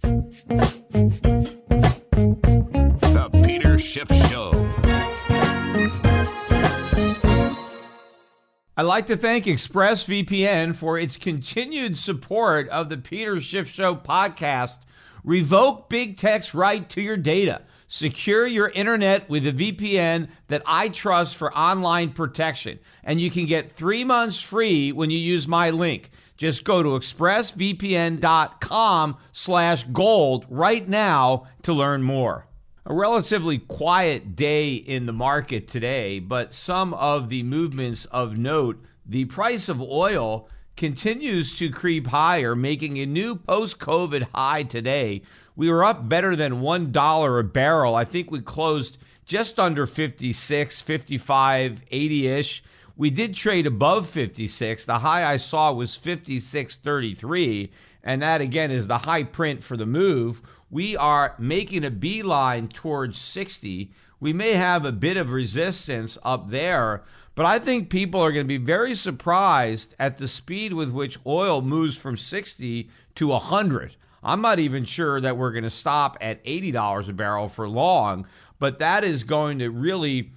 The Peter Schiff Show. I'd like to thank ExpressVPN for its continued support of the Peter Schiff Show podcast. Revoke big tech's right to your data. Secure your internet with a VPN that I trust for online protection. And you can get 3 months free when you use my link. Just go to expressvpn.com/gold right now to learn more. A relatively quiet day in the market today, but some of the movements of note. The price of oil continues to creep higher, making a new post-COVID high today. We were up better than $1 a barrel. I think we closed just under 56, 55, 80-ish. We did trade above 56. The high I saw was 56.33, and that, again, is the high print for the move. We are making a beeline towards 60. We may have a bit of resistance up there, but I think people are going to be very surprised at the speed with which oil moves from 60 to 100. I'm not even sure that we're going to stop at $80 a barrel for long, but that is going to really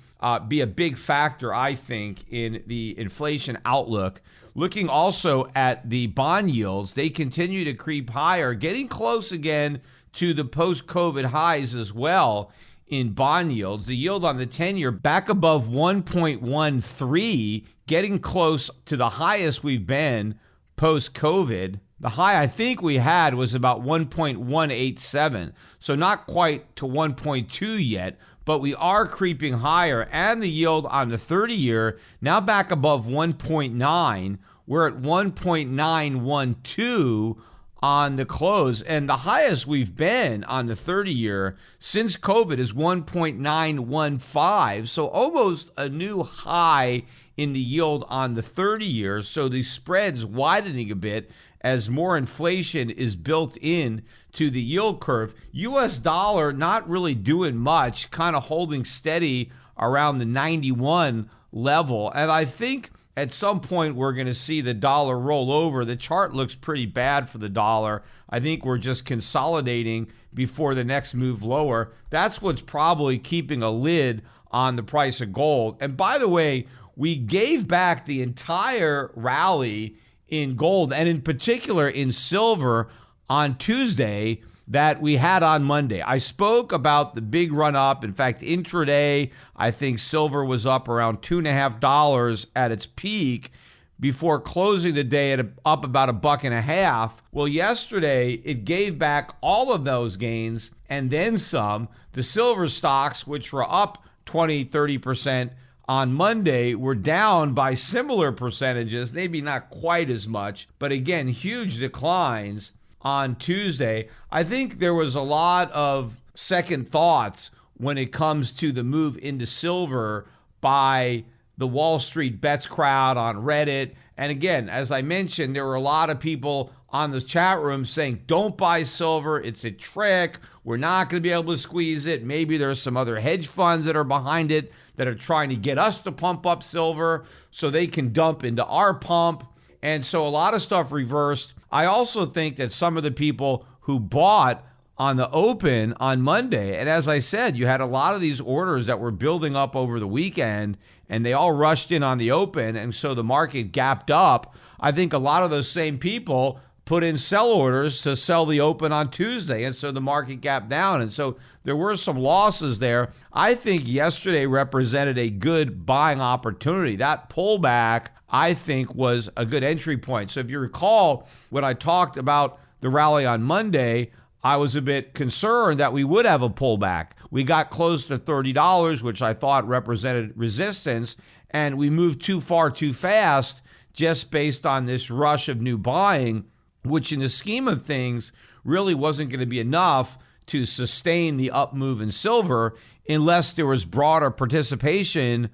be a big factor, I think, in the inflation outlook. Looking also at the bond yields, they continue to creep higher, getting close again to the post-COVID highs as well in bond yields. The yield on the 10-year back above 1.13, getting close to the highest we've been post-COVID. The high I think we had was about 1.187, so not quite to 1.2 yet, but we are creeping higher. And the yield on the 30-year now back above 1.9. We're at 1.912 on the close, and the highest we've been on the 30-year since COVID is 1.915, so almost a new high in the yield on the 30-year. So the spread's widening a bit as more inflation is built in to the yield curve. U.S. dollar not really doing much, kind of holding steady around the 91 level, and I think at some point, we're going to see the dollar roll over. The chart looks pretty bad for the dollar. I think we're just consolidating before the next move lower. That's what's probably keeping a lid on the price of gold. And by the way, we gave back the entire rally in gold, and in particular in silver, on Tuesday that we had on Monday. I spoke about the big run up. In fact, intraday, I think silver was up around $2.50 at its peak before closing the day at up about $1.50. Well, yesterday, it gave back all of those gains and then some. The silver stocks, which were up 20, 30% on Monday, were down by similar percentages, maybe not quite as much, but again, huge declines on Tuesday. I think there was a lot of second thoughts when it comes to the move into silver by the Wall Street Bets crowd on Reddit. And again, as I mentioned, there were a lot of people on the chat room saying, don't buy silver, it's a trick, we're not going to be able to squeeze it. Maybe there's some other hedge funds that are behind it that are trying to get us to pump up silver so they can dump into our pump. And so a lot of stuff reversed. I also think that some of the people who bought on the open on Monday, and as I said, you had a lot of these orders that were building up over the weekend, and they all rushed in on the open, and so the market gapped up. I think a lot of those same people put in sell orders to sell the open on Tuesday, and so the market gapped down, and so there were some losses there. I think yesterday represented a good buying opportunity. That pullback, I think, was a good entry point. So if you recall, when I talked about the rally on Monday, I was a bit concerned that we would have a pullback. We got close to $30, which I thought represented resistance, and we moved too far too fast just based on this rush of new buying, which in the scheme of things really wasn't going to be enough to sustain the up move in silver unless there was broader participation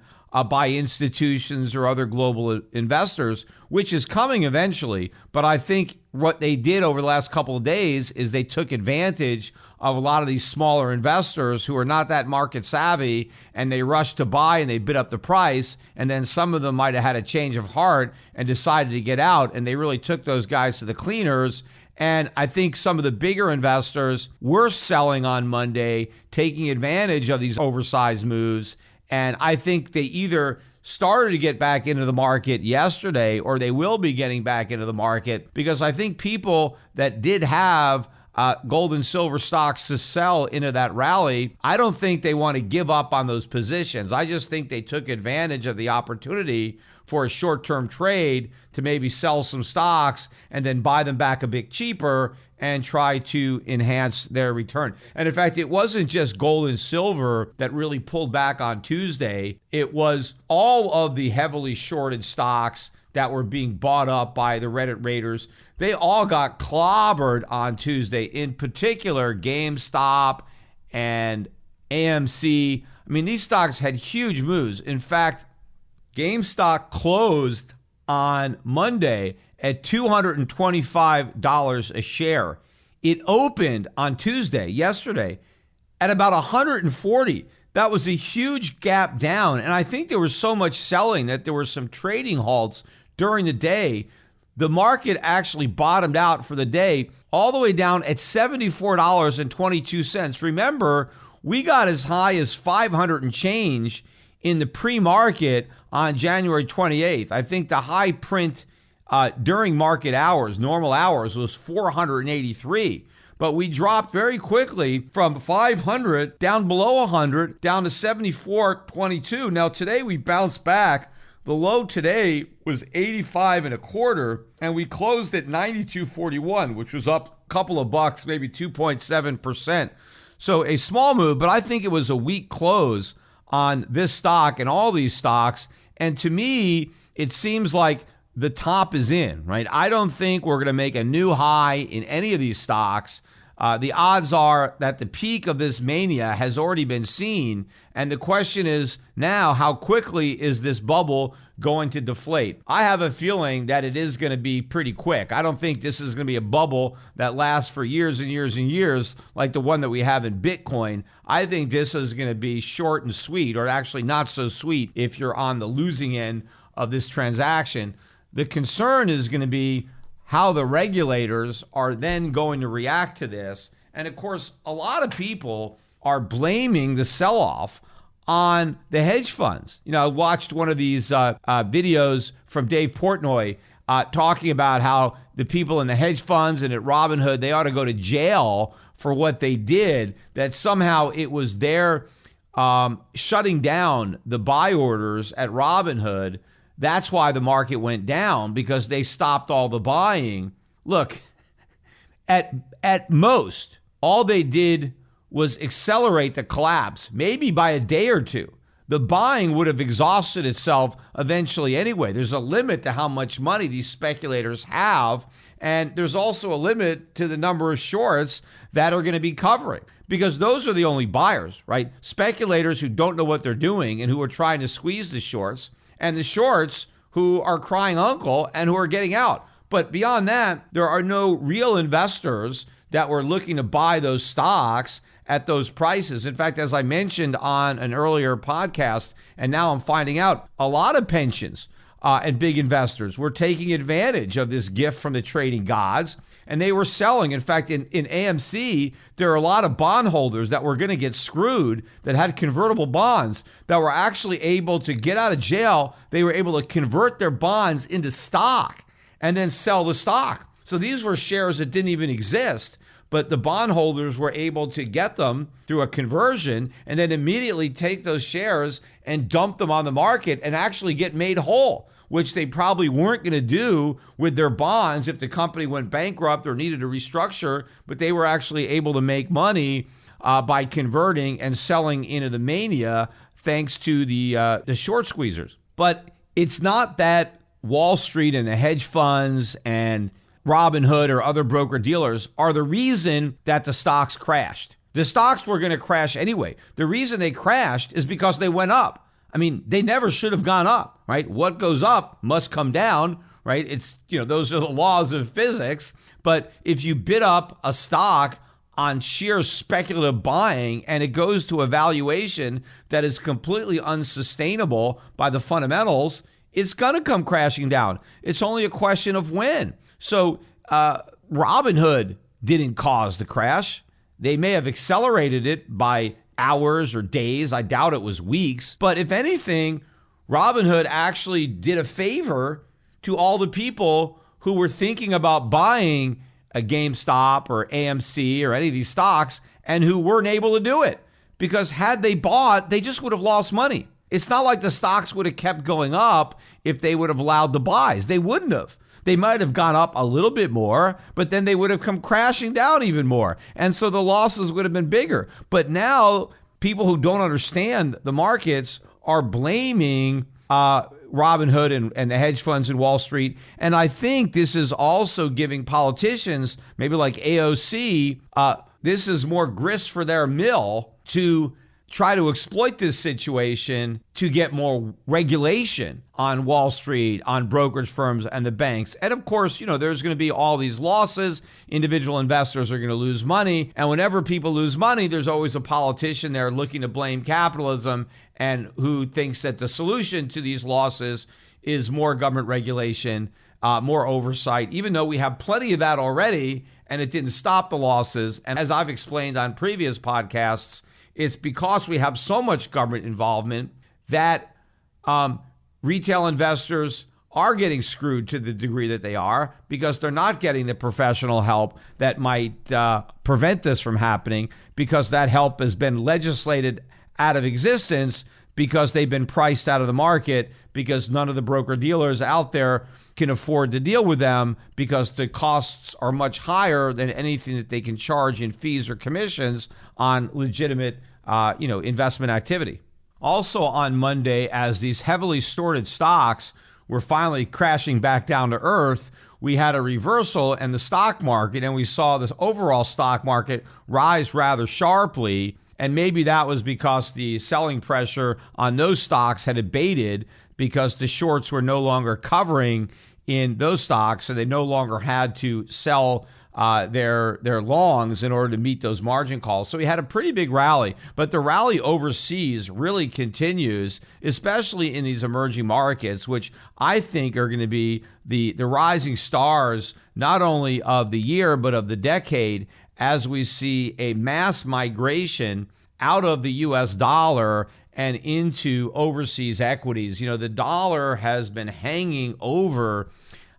by institutions or other global investors, which is coming eventually. But I think what they did over the last couple of days is they took advantage of a lot of these smaller investors who are not that market savvy, and they rushed to buy and they bid up the price. And then some of them might have had a change of heart and decided to get out. And they really took those guys to the cleaners. And I think some of the bigger investors were selling on Monday, taking advantage of these oversized moves. And I think they either started to get back into the market yesterday or they will be getting back into the market, because I think people that did have gold and silver stocks to sell into that rally, I don't think they want to give up on those positions. I just think they took advantage of the opportunity for a short-term trade to maybe sell some stocks and then buy them back a bit cheaper and try to enhance their return. And in fact, it wasn't just gold and silver that really pulled back on Tuesday. It was all of the heavily shorted stocks that were being bought up by the Reddit raiders. They all got clobbered on Tuesday, in particular GameStop and AMC. I mean, these stocks had huge moves. In fact, GameStop closed on Monday at $225 a share. It opened on Tuesday, yesterday, at about $140. That was a huge gap down. And I think there was so much selling that there were some trading halts during the day. The market actually bottomed out for the day all the way down at $74.22. Remember, we got as high as 500 and change in the pre-market on January 28th. I think the high print during market hours, normal hours, was 483. But we dropped very quickly from 500 down below 100, down to 74.22. Now today we bounced back. The low today was 85 and a quarter, and we closed at 92.41, which was up a couple of bucks, maybe 2.7%. So a small move, but I think it was a weak close on this stock and all these stocks. And to me, it seems like the top is in, right? I don't think we're going to make a new high in any of these stocks. The odds are that the peak of this mania has already been seen. And the question is now, how quickly is this bubble going to deflate? I have a feeling that it is going to be pretty quick. I don't think this is going to be a bubble that lasts for years and years and years like the one that we have in Bitcoin. I think this is going to be short and sweet, or actually not so sweet if you're on the losing end of this transaction. The concern is going to be how the regulators are then going to react to this. And of course, a lot of people are blaming the sell-off on the hedge funds. You know, I watched one of these videos from Dave Portnoy talking about how the people in the hedge funds and at Robinhood, they ought to go to jail for what they did, that somehow it was their shutting down the buy orders at Robinhood. That's why the market went down, because they stopped all the buying. Look, at most, all they did was accelerate the collapse, maybe by a day or two. The buying would have exhausted itself eventually anyway. There's a limit to how much money these speculators have, and there's also a limit to the number of shorts that are going to be covering, because those are the only buyers, right? Speculators who don't know what they're doing and who are trying to squeeze the shorts, and the shorts who are crying uncle and who are getting out. But beyond that, there are no real investors that were looking to buy those stocks at those prices. In fact, as I mentioned on an earlier podcast, and now I'm finding out, a lot of pensions and big investors were taking advantage of this gift from the trading gods, and they were selling. In fact, in AMC, there are a lot of bondholders that were going to get screwed that had convertible bonds that were actually able to get out of jail. They were able to convert their bonds into stock and then sell the stock. So these were shares that didn't even exist, but the bondholders were able to get them through a conversion and then immediately take those shares and dump them on the market and actually get made whole, which they probably weren't going to do with their bonds if the company went bankrupt or needed to restructure, but they were actually able to make money by converting and selling into the mania thanks to the short squeezers. But it's not that Wall Street and the hedge funds and Robinhood or other broker dealers are the reason that the stocks crashed. The stocks were going to crash anyway. The reason they crashed is because they went up. I mean, they never should have gone up, right? What goes up must come down, right? It's, those are the laws of physics. But if you bid up a stock on sheer speculative buying and it goes to a valuation that is completely unsustainable by the fundamentals, it's going to come crashing down. It's only a question of when. So Robinhood didn't cause the crash. They may have accelerated it by hours or days. I doubt it was weeks. But if anything, Robinhood actually did a favor to all the people who were thinking about buying a GameStop or AMC or any of these stocks and who weren't able to do it. Because had they bought, they just would have lost money. It's not like the stocks would have kept going up if they would have allowed the buys. They wouldn't have. They might have gone up a little bit more, but then they would have come crashing down even more. And so the losses would have been bigger. But now people who don't understand the markets are blaming Robinhood and the hedge funds in Wall Street. And I think this is also giving politicians, maybe like AOC, this is more grist for their mill to try to exploit this situation to get more regulation on Wall Street, on brokerage firms and the banks. And of course, there's going to be all these losses. Individual investors are going to lose money. And whenever people lose money, there's always a politician there looking to blame capitalism and who thinks that the solution to these losses is more government regulation, more oversight, even though we have plenty of that already and it didn't stop the losses. And as I've explained on previous podcasts, it's because we have so much government involvement that retail investors are getting screwed to the degree that they are because they're not getting the professional help that might prevent this from happening, because that help has been legislated out of existence because they've been priced out of the market, because none of the broker dealers out there can afford to deal with them because the costs are much higher than anything that they can charge in fees or commissions on legitimate investment activity. Also on Monday, as these heavily sorted stocks were finally crashing back down to earth, we had a reversal in the stock market, and we saw this overall stock market rise rather sharply. And maybe that was because the selling pressure on those stocks had abated because the shorts were no longer covering in those stocks, so they no longer had to sell their longs in order to meet those margin calls. So we had a pretty big rally, but the rally overseas really continues, especially in these emerging markets, which I think are going to be the rising stars, not only of the year, but of the decade, as we see a mass migration out of the US dollar and into overseas equities. The dollar has been hanging over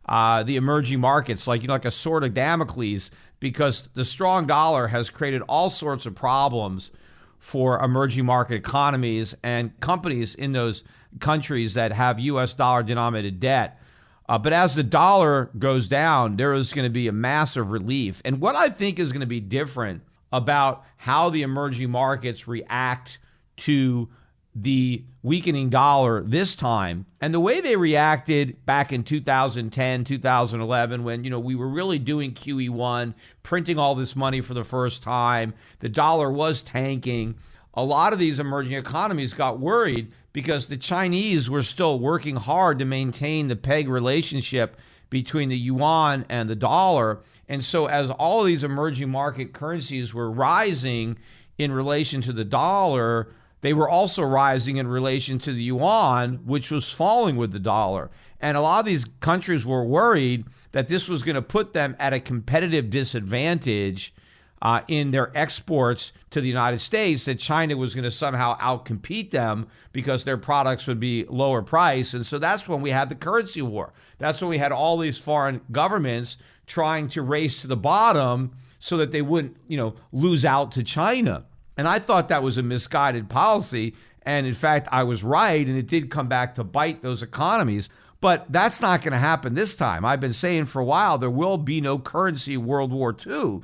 the emerging markets like a sword of Damocles, because the strong dollar has created all sorts of problems for emerging market economies and companies in those countries that have US dollar denominated debt. But as the dollar goes down, there is going to be a massive relief. And what I think is going to be different about how the emerging markets react to the weakening dollar this time, and the way they reacted back in 2010, 2011, when, we were really doing QE1, printing all this money for the first time, the dollar was tanking. A lot of these emerging economies got worried because the Chinese were still working hard to maintain the peg relationship between the yuan and the dollar. And so as all of these emerging market currencies were rising in relation to the dollar, they were also rising in relation to the yuan, which was falling with the dollar. And a lot of these countries were worried that this was going to put them at a competitive disadvantage in their exports to the United States, that China was going to somehow outcompete them because their products would be lower price. And so that's when we had the currency war. That's when we had all these foreign governments trying to race to the bottom so that they wouldn't, lose out to China. And I thought that was a misguided policy. And in fact, I was right, and it did come back to bite those economies. But that's not going to happen this time. I've been saying for a while there will be no currency World War II,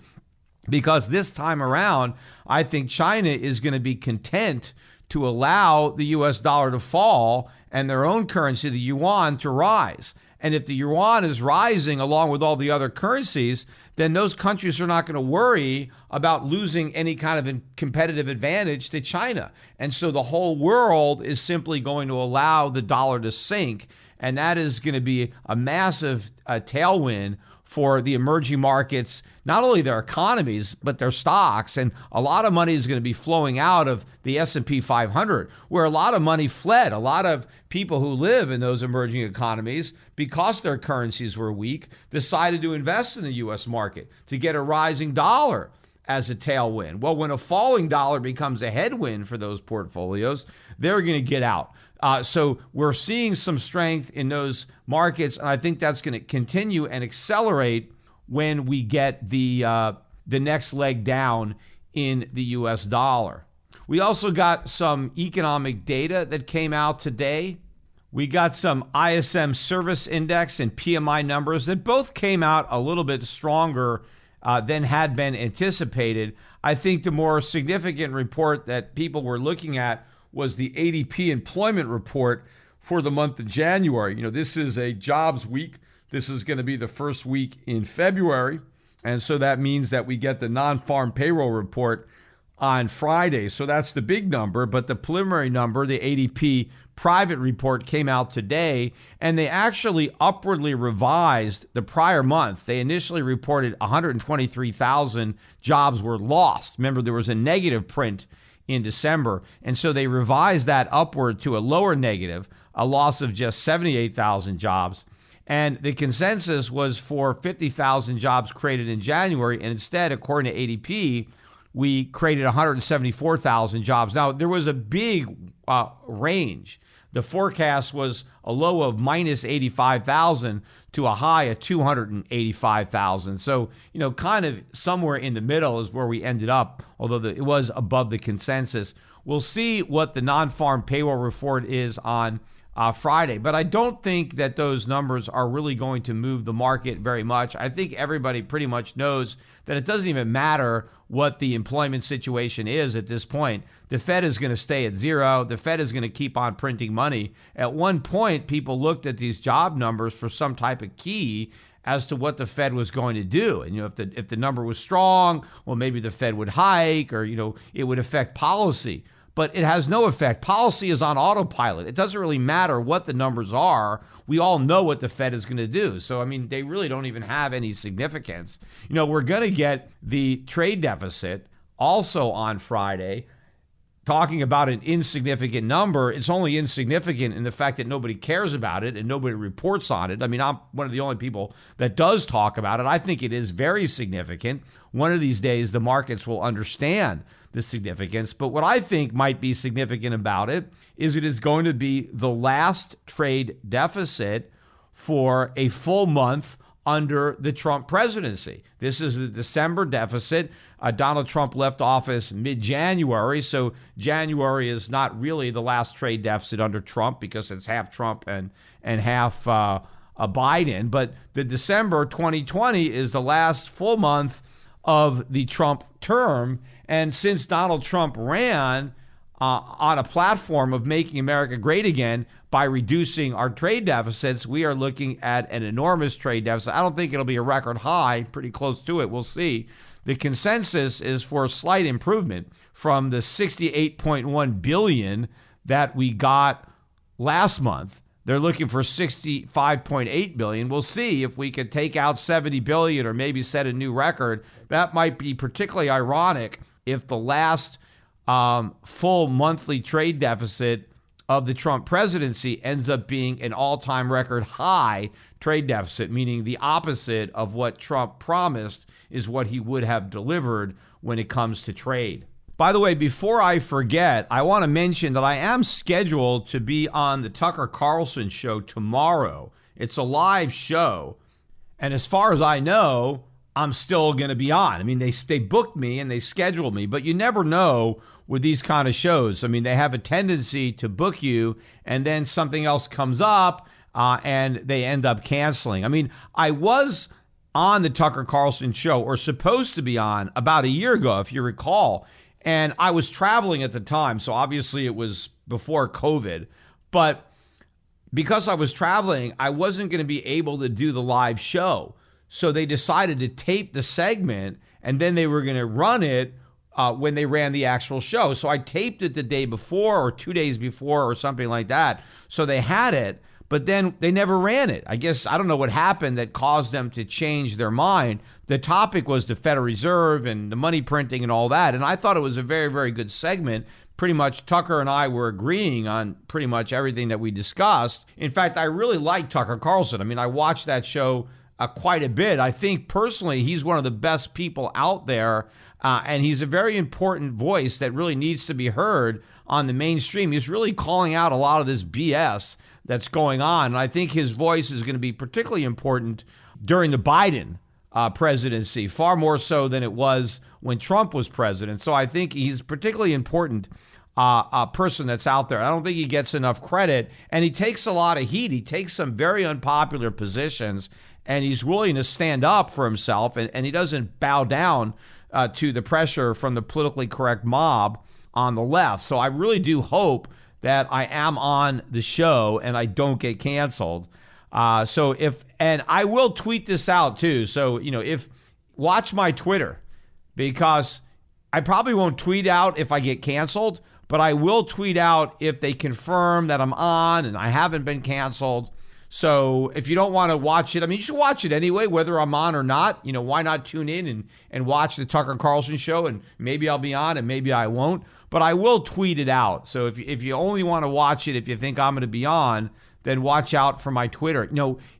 because this time around, I think China is going to be content to allow the US dollar to fall and their own currency, the yuan, to rise. And if the yuan is rising along with all the other currencies, then those countries are not going to worry about losing any kind of competitive advantage to China. And so the whole world is simply going to allow the dollar to sink. And that is going to be a massive tailwind for the emerging markets, not only their economies, but their stocks. And a lot of money is going to be flowing out of the S&P 500, where a lot of money fled. A lot of people who live in those emerging economies, because their currencies were weak, decided to invest in the U.S. market to get a rising dollar as a tailwind. Well, when a falling dollar becomes a headwind for those portfolios, they're going to get out. So we're seeing some strength in those markets, and I think that's going to continue and accelerate when we get the next leg down in the U.S. dollar. We also got some economic data that came out today. We got some ISM Service Index and PMI numbers that both came out a little bit stronger than had been anticipated. I think the more significant report that people were looking at was the ADP employment report for the month of January. This is a jobs week. This is going to be the first week in February. And so that means that we get the non-farm payroll report on Friday. So that's the big number. But the preliminary number, the ADP private report, came out today, and they actually upwardly revised the prior month. They initially reported 123,000 jobs were lost. Remember, there was a negative print in December. And so they revised that upward to a lower negative, a loss of just 78,000 jobs. And the consensus was for 50,000 jobs created in January. And instead, according to ADP, we created 174,000 jobs. Now, there was a big range. The forecast was a low of minus 85,000 to a high of 285,000. So, kind of somewhere in the middle is where we ended up, although it was above the consensus. We'll see what the non-farm payroll report is on Friday, but I don't think that those numbers are really going to move the market very much. I think everybody pretty much knows that it doesn't even matter what the employment situation is at this point. The Fed is going to stay at zero. The Fed is going to keep on printing money. At one point, people looked at these job numbers for some type of key as to what the Fed was going to do. And, if the number was strong, well, maybe the Fed would hike, or, it would affect policy. But it has no effect. Policy is on autopilot. It doesn't really matter what the numbers are. We all know what the Fed is going to do. So, they really don't even have any significance. We're going to get the trade deficit also on Friday. Talking about an insignificant number, it's only insignificant in the fact that nobody cares about it and nobody reports on it. I'm one of the only people that does talk about it. I think it is very significant. One of these days, the markets will understand the significance. But what I think might be significant about it is going to be the last trade deficit for a full month under the Trump presidency. This is the December deficit. Donald Trump left office mid-January, so January is not really the last trade deficit under Trump because it's half Trump and half Biden. But the December 2020 is the last full month of the Trump term. And since Donald Trump ran on a platform of making America great again by reducing our trade deficits, we are looking at an enormous trade deficit. I don't think it'll be a record high, pretty close to it. We'll see. The consensus is for a slight improvement from the $68.1 billion that we got last month. They're looking for $65.8 billion. We'll see if we could take out $70 billion or maybe set a new record. That might be particularly ironic if the last full monthly trade deficit of the Trump presidency ends up being an all-time record high trade deficit, meaning the opposite of what Trump promised is what he would have delivered when it comes to trade. By the way, before I forget, I want to mention that I am scheduled to be on the Tucker Carlson show tomorrow. It's a live show, and as far as I know, I'm still going to be on. They booked me and they scheduled me, but you never know with these kind of shows. They have a tendency to book you and then something else comes up and they end up canceling. I was on the Tucker Carlson show, or supposed to be on, about a year ago, if you recall, and I was traveling at the time, so obviously it was before COVID, but because I was traveling, I wasn't going to be able to do the live show. So they decided to tape the segment, and then they were going to run it when they ran the actual show. So I taped it the day before or 2 days before or something like that. So they had it, but then they never ran it. I guess I don't know what happened that caused them to change their mind. The topic was the Federal Reserve and the money printing and all that, and I thought it was a very, very good segment. Pretty much Tucker and I were agreeing on pretty much everything that we discussed. In fact, I really like Tucker Carlson. I mean, I watched that show quite a bit. I think personally he's one of the best people out there, and he's a very important voice that really needs to be heard on the mainstream. He's really calling out a lot of this BS that's going on, and I think his voice is going to be particularly important during the Biden presidency, far more so than it was when Trump was president. So I think he's particularly important a person that's out there. I don't think he gets enough credit, and he takes a lot of heat. He takes some very unpopular positions, and he's willing to stand up for himself, and he doesn't bow down to the pressure from the politically correct mob on the left. So I really do hope that I am on the show and I don't get canceled. And I will tweet this out too. So, if watch my Twitter, because I probably won't tweet out if I get canceled, but I will tweet out if they confirm that I'm on and I haven't been canceled. So if you don't want to watch it, I mean, you should watch it anyway, whether I'm on or not. Why not tune in and watch the Tucker Carlson show, and maybe I'll be on and maybe I won't, but I will tweet it out. So if you only want to watch it if you think I'm going to be on, then watch out for my Twitter.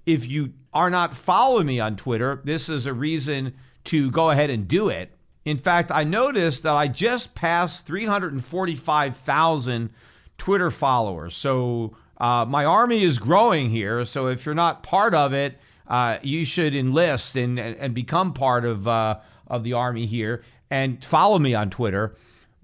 If you are not following me on Twitter, this is a reason to go ahead and do it. In fact, I noticed that I just passed 345,000 Twitter followers. So my army is growing here. So if you're not part of it, you should enlist and become part of the army here and follow me on Twitter.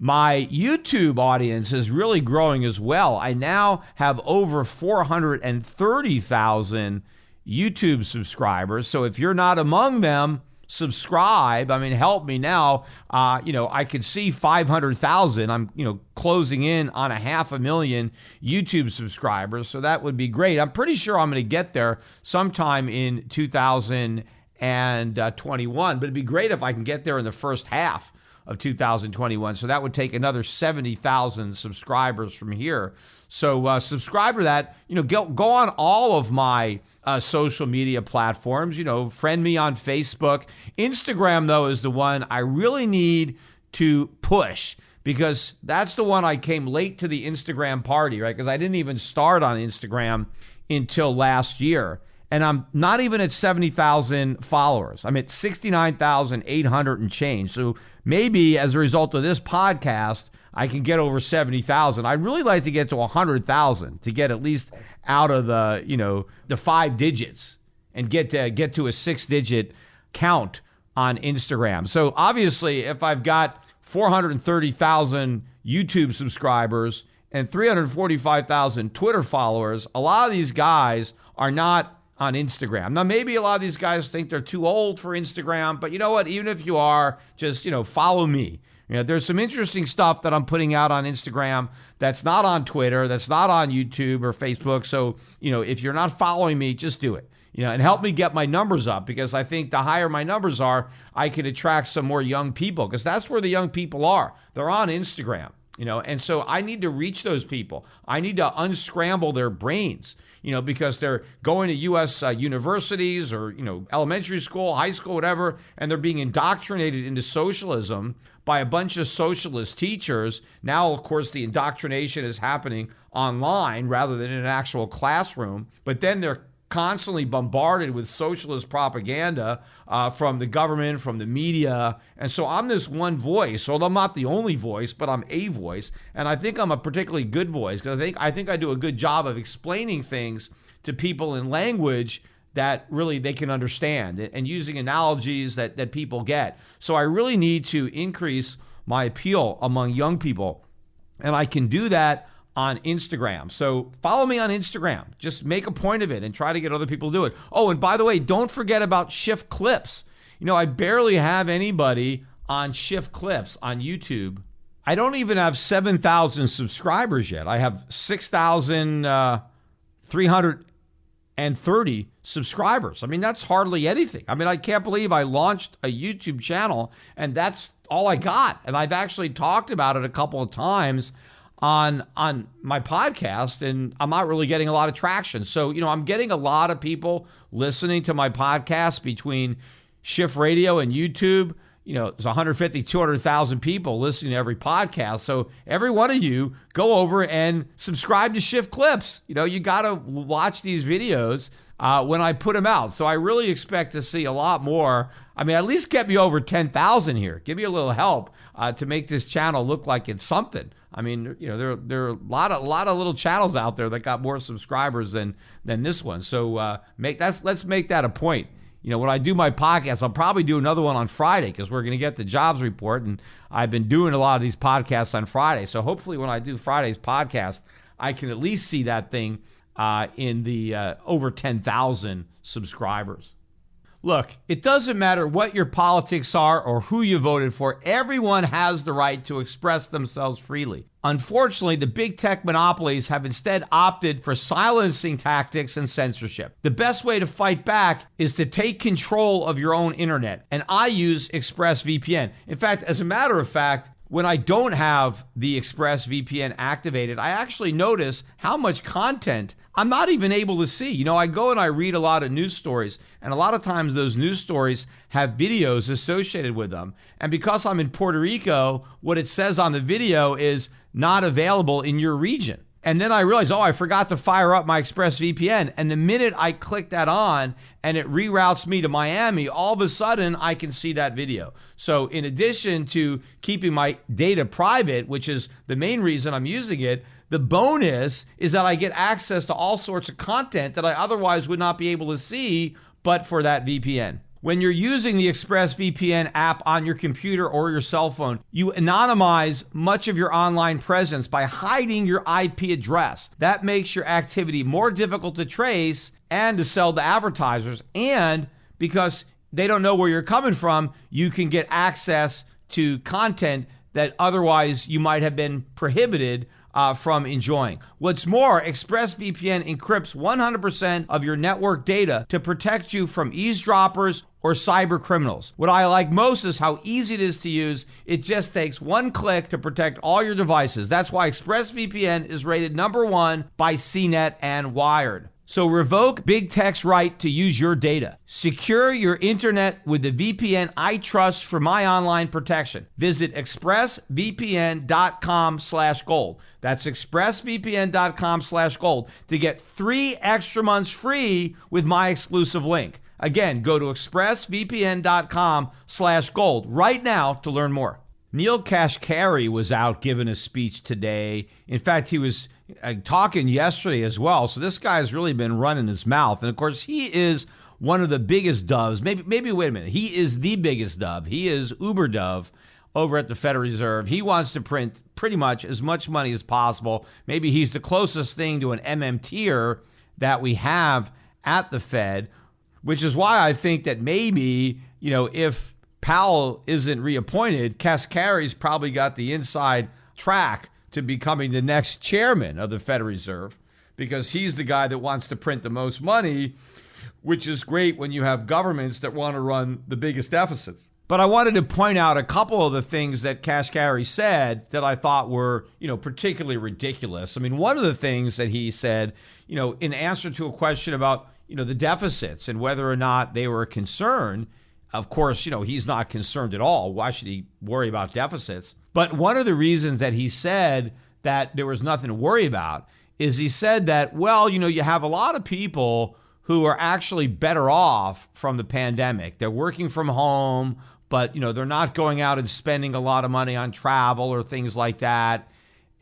My YouTube audience is really growing as well. I now have over 430,000 YouTube subscribers. So if you're not among them, subscribe. I mean, help me now. I could see 500,000. I'm, closing in on 500,000 YouTube subscribers. So that would be great. I'm pretty sure I'm going to get there sometime in 2021, but it'd be great if I can get there in the first half of 2021. So that would take another 70,000 subscribers from here. So subscribe to that. Go on all of my social media platforms. Friend me on Facebook. Instagram, though, is the one I really need to push, because that's the one I came late to the Instagram party, right? Because I didn't even start on Instagram until last year. And I'm not even at 70,000 followers. I'm at 69,800 and change. So maybe as a result of this podcast, I can get over 70,000. I'd really like to get to 100,000 to get at least out of the 5 digits and get to a 6-digit count on Instagram. So obviously, if I've got 430,000 YouTube subscribers and 345,000 Twitter followers, a lot of these guys are not on Instagram. Now, maybe a lot of these guys think they're too old for Instagram, but you know what? Even if you are, just, follow me. There's some interesting stuff that I'm putting out on Instagram that's not on Twitter, that's not on YouTube or Facebook. So, if you're not following me, just do it. And help me get my numbers up, because I think the higher my numbers are, I can attract some more young people, because that's where the young people are. They're on Instagram, and so I need to reach those people. I need to unscramble their brains, because they're going to U.S. universities or, elementary school, high school, whatever, and they're being indoctrinated into socialism by a bunch of socialist teachers. Now, of course, the indoctrination is happening online rather than in an actual classroom, but then they're constantly bombarded with socialist propaganda from the government, from the media. And so I'm this one voice, although I'm not the only voice, but I'm a voice. And I think I'm a particularly good voice, because I think I do a good job of explaining things to people in language that really they can understand, and using analogies that people get. So I really need to increase my appeal among young people. And I can do that on Instagram. So follow me on Instagram. Just make a point of it and try to get other people to do it. Oh, and by the way, don't forget about Shift Clips. I barely have anybody on Shift Clips on YouTube. I don't even have 7,000 subscribers yet. I have 6,330 subscribers. I mean, that's hardly anything. I mean, I can't believe I launched a YouTube channel and that's all I got. And I've actually talked about it a couple of times on my podcast, and I'm not really getting a lot of traction. So, I'm getting a lot of people listening to my podcast between Shift Radio and YouTube. There's 150, 200,000 people listening to every podcast. So every one of you go over and subscribe to Shift Clips. You got to watch these videos when I put them out. So I really expect to see a lot more. I mean, at least get me over 10,000 here. Give me a little help to make this channel look like it's something. I mean, there are a lot of little channels out there that got more subscribers than this one. So let's make that a point. When I do my podcast, I'll probably do another one on Friday because we're going to get the jobs report, and I've been doing a lot of these podcasts on Friday. So hopefully when I do Friday's podcast, I can at least see that thing in the over 10,000 subscribers. Look, it doesn't matter what your politics are or who you voted for. Everyone has the right to express themselves freely. Unfortunately, the big tech monopolies have instead opted for silencing tactics and censorship. The best way to fight back is to take control of your own internet, and I use ExpressVPN. In fact, as a matter of fact, when I don't have the ExpressVPN activated, I actually notice how much content I'm not even able to see. I go and I read a lot of news stories, and a lot of times those news stories have videos associated with them. And because I'm in Puerto Rico, what it says on the video is not available in your region. And then I realized, I forgot to fire up my ExpressVPN. And the minute I click that on and it reroutes me to Miami, all of a sudden I can see that video. So in addition to keeping my data private, which is the main reason I'm using it, the bonus is that I get access to all sorts of content that I otherwise would not be able to see but for that VPN. When you're using the ExpressVPN app on your computer or your cell phone, you anonymize much of your online presence by hiding your IP address. That makes your activity more difficult to trace and to sell to advertisers. And because they don't know where you're coming from, you can get access to content that otherwise you might have been prohibited from enjoying. What's more, ExpressVPN encrypts 100% of your network data to protect you from eavesdroppers or cyber criminals. What I like most is how easy it is to use. It just takes one click to protect all your devices. That's why ExpressVPN is rated #1 by CNET and Wired. So revoke big tech's right to use your data. Secure your internet with the VPN I trust for my online protection. Visit expressvpn.com/gold. That's expressvpn.com/gold to get 3 extra months free with my exclusive link. Again, go to expressvpn.com/gold right now to learn more. Neel Kashkari was out giving a speech today. In fact, he was talking yesterday as well. So this guy's really been running his mouth. And of course, he is one of the biggest doves. Maybe wait a minute. He is the biggest dove. He is Uber Dove over at the Federal Reserve. He wants to print pretty much as much money as possible. Maybe he's the closest thing to an MMTer that we have at the Fed, which is why I think that maybe, if Powell isn't reappointed, Kashkari's probably got the inside track to becoming the next chairman of the Federal Reserve, because he's the guy that wants to print the most money, which is great when you have governments that want to run the biggest deficits. But I wanted to point out a couple of the things that Kashkari said that I thought were, particularly ridiculous. I mean, one of the things that he said, in answer to a question about, the deficits and whether or not they were a concern. Of course, he's not concerned at all. Why should he worry about deficits? But one of the reasons that he said that there was nothing to worry about is he said that, you have a lot of people who are actually better off from the pandemic. They're working from home, but, they're not going out and spending a lot of money on travel or things like that.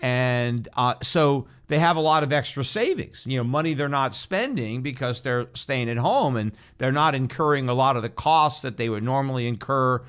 And so they have a lot of extra savings, money they're not spending because they're staying at home and they're not incurring a lot of the costs that they would normally incur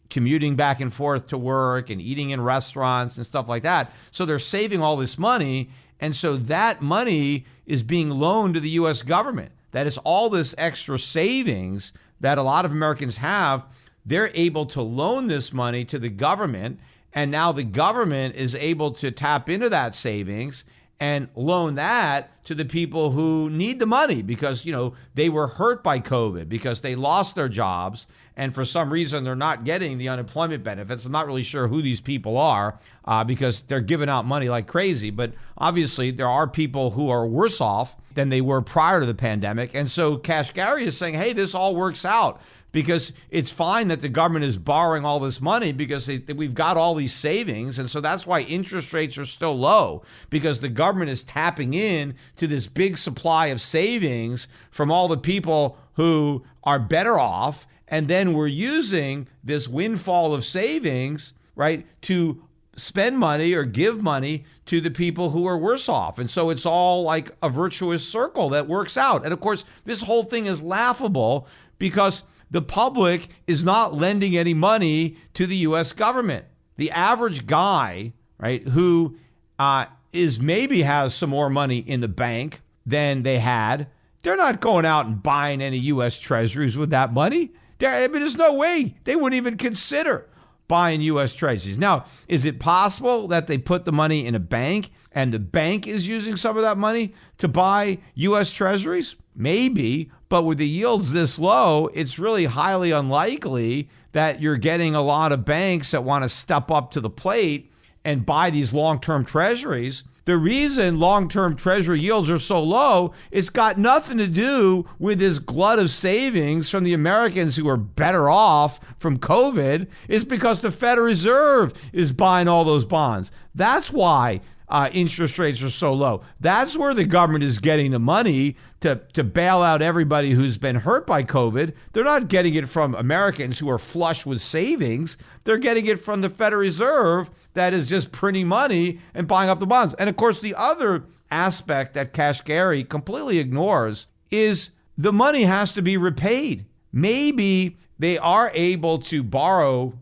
commuting back and forth to work and eating in restaurants and stuff like that. So they're saving all this money. And so that money is being loaned to the U.S. government. That is all this extra savings that a lot of Americans have. They're able to loan this money to the government. And now the government is able to tap into that savings and loan that to the people who need the money because, they were hurt by COVID, because they lost their jobs, and for some reason they're not getting the unemployment benefits. I'm not really sure who these people are because they're giving out money like crazy. But obviously there are people who are worse off than they were prior to the pandemic. And so Kashkari is saying, hey, this all works out, because it's fine that the government is borrowing all this money because we've got all these savings. And so that's why interest rates are still low, because the government is tapping in to this big supply of savings from all the people who are better off. And then we're using this windfall of savings, right, to spend money or give money to the people who are worse off. And so it's all like a virtuous circle that works out. And of course, this whole thing is laughable because the public is not lending any money to the U.S. government. The average guy, right, who is maybe has some more money in the bank than they had, they're not going out and buying any U.S. treasuries with that money. There's no way they wouldn't even consider buying U.S. treasuries. Now, is it possible that they put the money in a bank and the bank is using some of that money to buy U.S. treasuries? Maybe, but with the yields this low, it's really highly unlikely that you're getting a lot of banks that want to step up to the plate and buy these long-term treasuries. The reason long-term treasury yields are so low, it's got nothing to do with this glut of savings from the Americans who are better off from COVID. It's because the Federal Reserve is buying all those bonds. That's why interest rates are so low. That's where the government is getting the money to bail out everybody who's been hurt by COVID. They're not getting it from Americans who are flush with savings. They're getting it from the Federal Reserve that is just printing money and buying up the bonds. And of course, the other aspect that Kashkari completely ignores is the money has to be repaid. Maybe they are able to borrow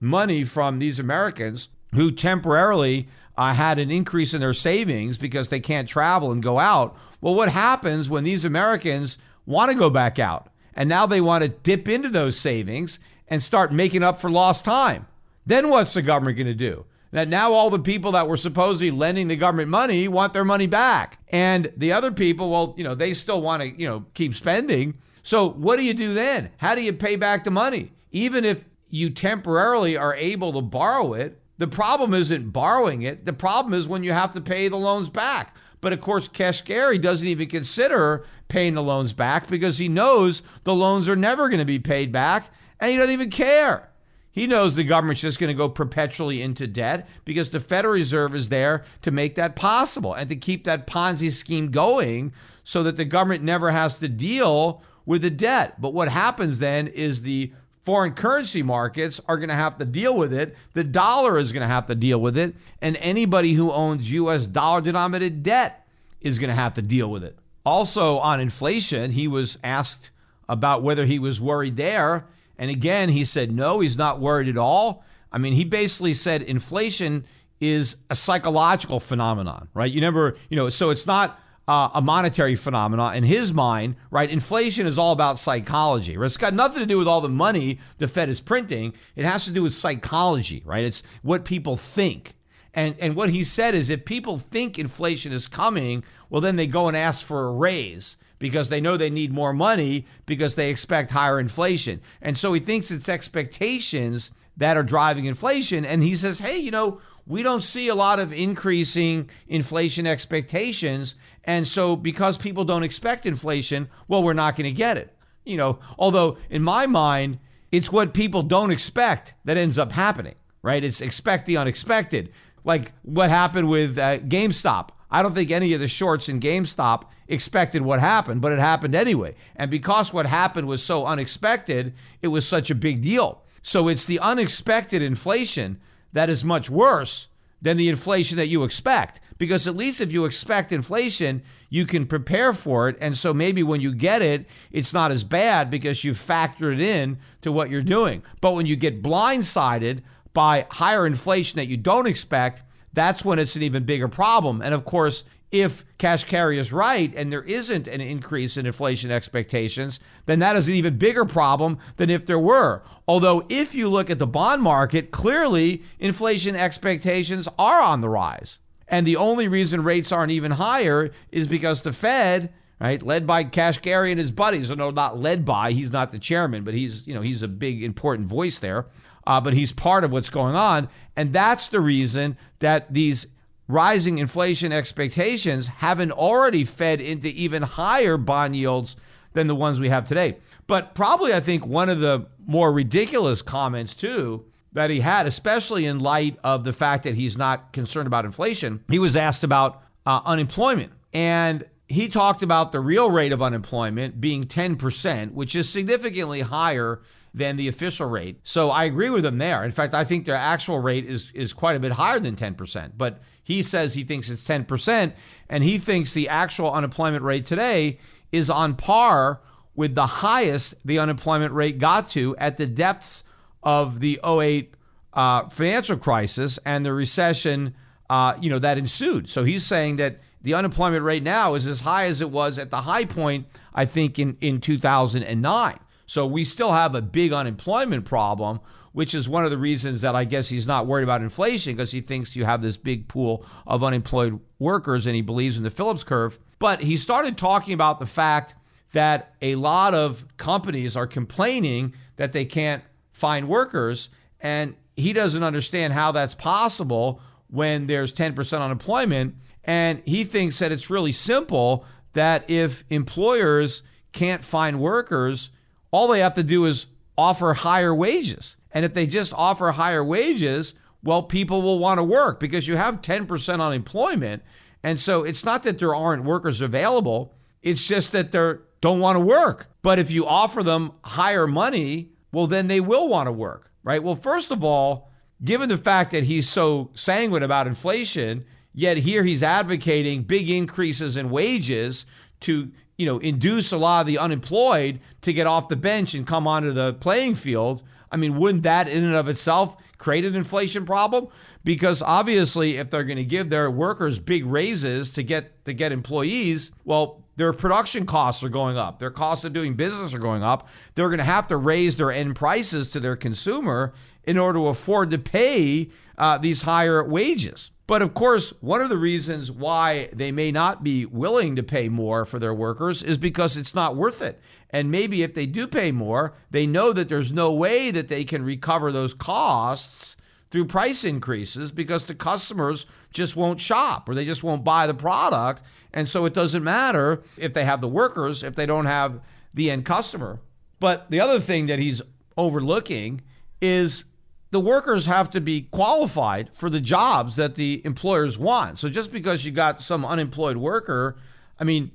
money from these Americans who temporarily had an increase in their savings because they can't travel and go out. Well, what happens when these Americans want to go back out and now they want to dip into those savings and start making up for lost time? Then what's the government going to do? Now all the people that were supposedly lending the government money want their money back. And the other people, well, they still want to, keep spending. So what do you do then? How do you pay back the money? Even if you temporarily are able to borrow it, the problem isn't borrowing it. The problem is when you have to pay the loans back. But of course, Kashkari doesn't even consider paying the loans back because he knows the loans are never going to be paid back, and he doesn't even care. He knows the government's just going to go perpetually into debt because the Federal Reserve is there to make that possible and to keep that Ponzi scheme going so that the government never has to deal with the debt. But what happens then is the foreign currency markets are going to have to deal with it. The dollar is going to have to deal with it. And anybody who owns U.S. dollar-denominated debt is going to have to deal with it. Also, on inflation, he was asked about whether he was worried there. And again, he said, no, he's not worried at all. I mean, he basically said inflation is a psychological phenomenon, right? So it's not a monetary phenomenon in his mind, right? Inflation is all about psychology, right? It's got nothing to do with all the money the Fed is printing. It has to do with psychology, right? It's what people think. And what he said is if people think inflation is coming, well, then they go and ask for a raise because they know they need more money because they expect higher inflation. And so he thinks it's expectations that are driving inflation. And he says, hey, we don't see a lot of increasing inflation expectations. And so because people don't expect inflation, well, we're not going to get it. Although in my mind, it's what people don't expect that ends up happening, right? It's expect the unexpected. Like what happened with GameStop. I don't think any of the shorts in GameStop expected what happened, but it happened anyway. And because what happened was so unexpected, it was such a big deal. So it's the unexpected inflation that is much worse than the inflation that you expect. Because at least if you expect inflation, you can prepare for it. And so maybe when you get it, it's not as bad because you've factored it in to what you're doing. But when you get blindsided by higher inflation that you don't expect, that's when it's an even bigger problem. And of course, if Kashkari is right and there isn't an increase in inflation expectations, then that is an even bigger problem than if there were. Although if you look at the bond market, clearly inflation expectations are on the rise. And the only reason rates aren't even higher is because the Fed, right, led by Kashkari and his buddies, no, not led by, he's not the chairman, but he's a big important voice there, but he's part of what's going on. And that's the reason that these rising inflation expectations haven't already fed into even higher bond yields than the ones we have today. But probably, I think, one of the more ridiculous comments, too, that he had, especially in light of the fact that he's not concerned about inflation, he was asked about unemployment. And he talked about the real rate of unemployment being 10%, which is significantly higher than the official rate. So I agree with him there. In fact, I think their actual rate is quite a bit higher than 10%. But he says he thinks it's 10%, and he thinks the actual unemployment rate today is on par with the highest the unemployment rate got to at the depths of the '08 financial crisis and the recession that ensued. So he's saying that the unemployment rate now is as high as it was at the high point, I think, in 2009. So we still have a big unemployment problem, which is one of the reasons that I guess he's not worried about inflation, because he thinks you have this big pool of unemployed workers and he believes in the Phillips curve. But he started talking about the fact that a lot of companies are complaining that they can't find workers, and he doesn't understand how that's possible when there's 10% unemployment. And he thinks that it's really simple, that if employers can't find workers, all they have to do is offer higher wages. And if they just offer higher wages, well, people will want to work because you have 10% unemployment. And so it's not that there aren't workers available. It's just that they don't want to work. But if you offer them higher money, well, then they will want to work, right? Well, first of all, given the fact that he's so sanguine about inflation, yet here he's advocating big increases in wages to, induce a lot of the unemployed to get off the bench and come onto the playing field. I mean, wouldn't that in and of itself create an inflation problem? Because obviously, if they're going to give their workers big raises to get employees, well, their production costs are going up. Their costs of doing business are going up. They're going to have to raise their end prices to their consumer in order to afford to pay these higher wages. But of course, one of the reasons why they may not be willing to pay more for their workers is because it's not worth it. And maybe if they do pay more, they know that there's no way that they can recover those costs through price increases because the customers just won't shop or they just won't buy the product. And so it doesn't matter if they have the workers, if they don't have the end customer. But the other thing that he's overlooking is the workers have to be qualified for the jobs that the employers want. So just because you got some unemployed worker, I mean,